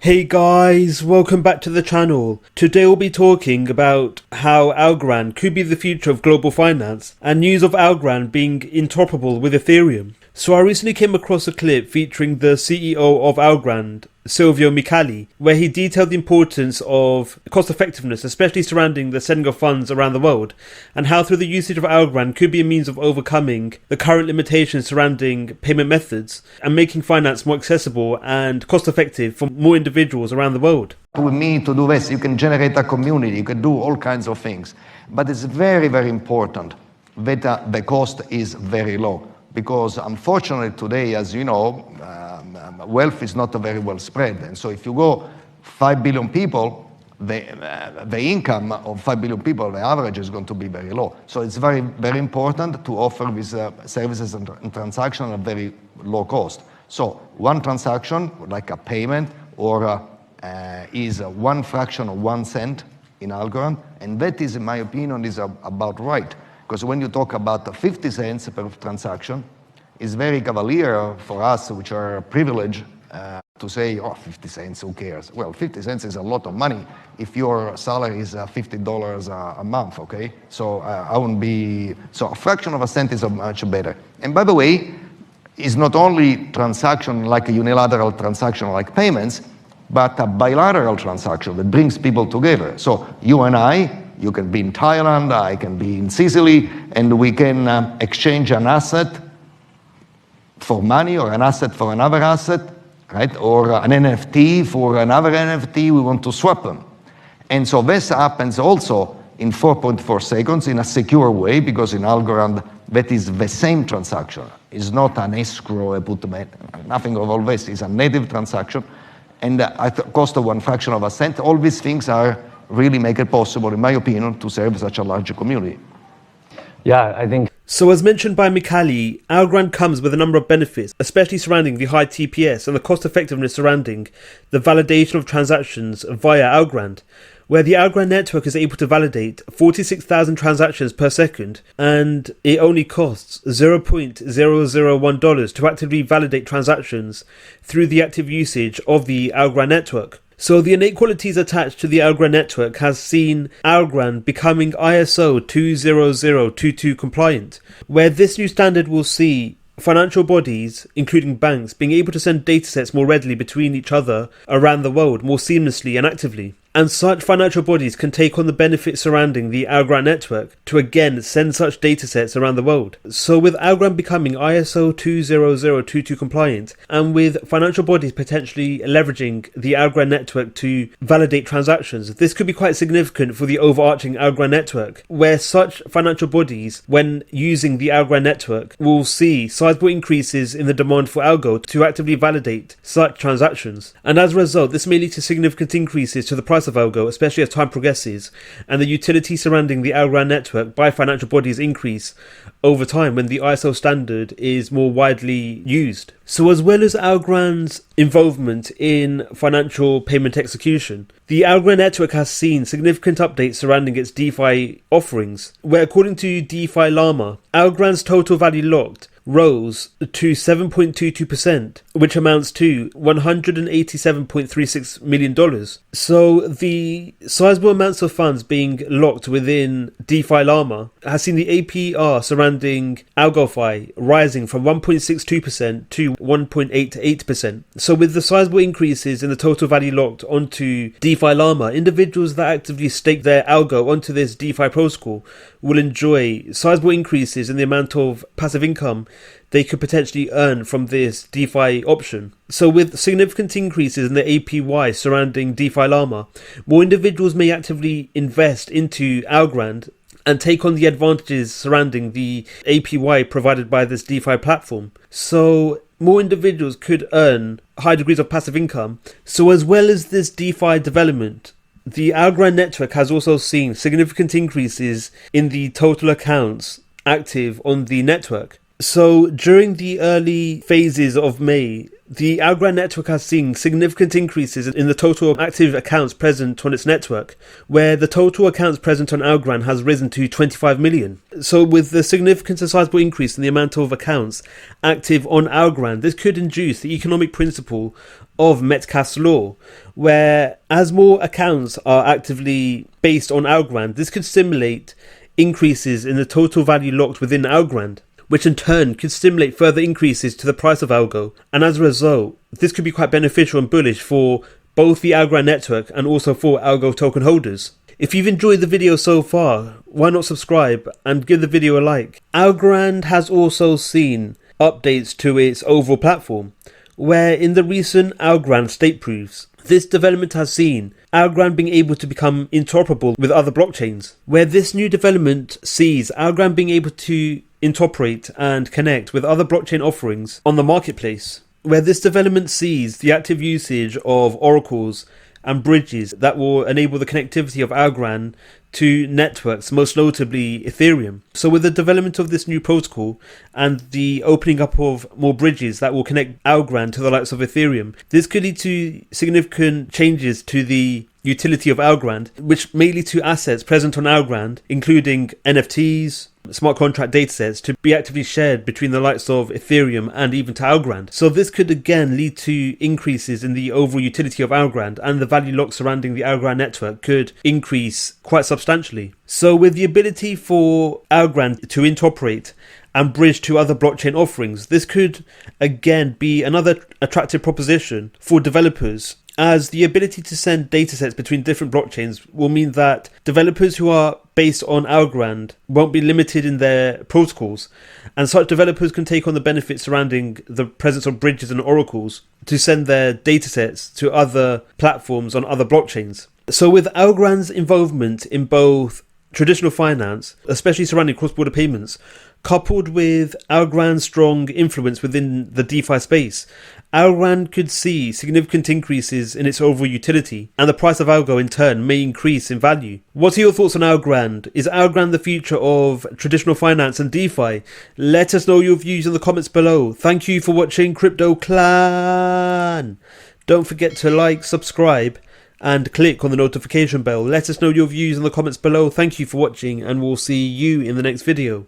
Hey guys, welcome back to the channel. Today we'll be talking about how Algorand could be the future of global finance and news of Algorand being interoperable with Ethereum. So I recently came across a clip featuring the CEO of Algorand, Silvio Micali, where he detailed the importance of cost effectiveness, especially surrounding the sending of funds around the world, and how through the usage of Algorand could be a means of overcoming the current limitations surrounding payment methods and making finance more accessible and cost effective for more individuals around the world. With me to do this, you can generate a community, you can do all kinds of things, but it's very, very important that the cost is very low. Because unfortunately today, as you know, wealth is not very well spread. And so if you go 5 billion people, the income of 5 billion people, the average is going to be very low. So it's very, very important to offer these services and transactions at very low cost. So one transaction, like a payment, or is one fraction of 1 cent in Algorand. And that is, in my opinion, is about right. Because when you talk about 50 cents per transaction, it's very cavalier for us, which are privileged, to say, oh, 50 cents, who cares? Well, 50 cents is a lot of money if your salary is $50 a month, okay? So I wouldn't be, so a fraction of a cent is much better. And by the way, it's not only transaction like a unilateral transaction like payments, but a bilateral transaction that brings people together. So you and I, you can be in Thailand, I can be in Sicily, and we can exchange an asset for money or an asset for another asset, right? Or an NFT for another NFT, we want to swap them. And so this happens also in 4.4 seconds in a secure way, because in Algorand, that is the same transaction. It's not an escrow, nothing of all this. It's a native transaction. And at the cost of one fraction of a cent, all these things are really make it possible, in my opinion, to serve such a large community. Yeah, I think. So as mentioned by Micali, Algorand comes with a number of benefits, especially surrounding the high TPS and the cost effectiveness surrounding the validation of transactions via Algorand, where the Algorand network is able to validate 46,000 transactions per second, and it only costs $0.001 to actively validate transactions through the active usage of the Algorand network. So the innate qualities attached to the Algorand network has seen Algorand becoming ISO 20022 compliant, where this new standard will see financial bodies, including banks, being able to send datasets more readily between each other around the world more seamlessly and actively. And such financial bodies can take on the benefits surrounding the Algorand network to again send such datasets around the world. So with Algorand becoming ISO 20022 compliant, and with financial bodies potentially leveraging the Algorand network to validate transactions, this could be quite significant for the overarching Algorand network, where such financial bodies, when using the Algorand network, will see sizable increases in the demand for ALGO to actively validate such transactions. And as a result, this may lead to significant increases to the price of ALGO, especially as time progresses, and the utility surrounding the Algorand network by financial bodies increase over time when the ISO standard is more widely used. So as well as Algorand's involvement in financial payment execution, the Algorand network has seen significant updates surrounding its DeFi offerings, where according to DeFi Llama, Algorand's total value locked rose to 7.22%, which amounts to $187.36 million. So the sizable amounts of funds being locked within DeFi Llama has seen the APR surrounding ALGOFi rising from 1.62% to 1.88%. So with the sizable increases in the total value locked onto DeFi Llama, individuals that actively stake their ALGO onto this DeFi protocol will enjoy sizable increases in the amount of passive income they could potentially earn from this DeFi option. So with significant increases in the APY surrounding DeFi Llama, more individuals may actively invest into Algorand and take on the advantages surrounding the APY provided by this DeFi platform. So more individuals could earn high degrees of passive income. So as well as this DeFi development, the Algorand network has also seen significant increases in the total accounts active on the network. So during the early phases of May, the Algorand network has seen significant increases in the total of active accounts present on its network, where the total accounts present on Algorand has risen to 25 million. So with the significant and sizable increase in the amount of accounts active on Algorand, this could induce the economic principle of Metcalfe's law, where as more accounts are actively based on Algorand, this could stimulate increases in the total value locked within Algorand, which in turn could stimulate further increases to the price of ALGO. And as a result, this could be quite beneficial and bullish for both the Algorand network and also for ALGO token holders. If you've enjoyed the video so far, why not subscribe and give the video a like? Algorand has also seen updates to its overall platform, where in the recent Algorand state proofs, this development has seen Algorand being able to become interoperable with other blockchains, where this new development sees Algorand being able to interoperate and connect with other blockchain offerings on the marketplace, where this development sees the active usage of oracles and bridges that will enable the connectivity of Algorand to networks, most notably Ethereum. So with the development of this new protocol and the opening up of more bridges that will connect Algorand to the likes of Ethereum, this could lead to significant changes to the utility of Algorand, which may lead to assets present on Algorand, including NFTs, smart contract datasets, to be actively shared between the likes of Ethereum and even to Algorand. So this could again lead to increases in the overall utility of Algorand, and the value lock surrounding the Algorand network could increase quite substantially. So with the ability for Algorand to interoperate and bridge to other blockchain offerings, this could again be another attractive proposition for developers, as the ability to send datasets between different blockchains will mean that developers who are based on Algorand won't be limited in their protocols, and such developers can take on the benefits surrounding the presence of bridges and oracles to send their datasets to other platforms on other blockchains. So with Algorand's involvement in both traditional finance, especially surrounding cross-border payments, coupled with Algorand's strong influence within the DeFi space, Algorand could see significant increases in its overall utility, and the price of ALGO in turn may increase in value. What are your thoughts on Algorand? Is Algorand the future of traditional finance and DeFi? Let us know your views in the comments below. Thank you for watching, Crypto Clan. Don't forget to like, subscribe, and click on the notification bell. Let us know your views in the comments below. Thank you for watching, and we'll see you in the next video.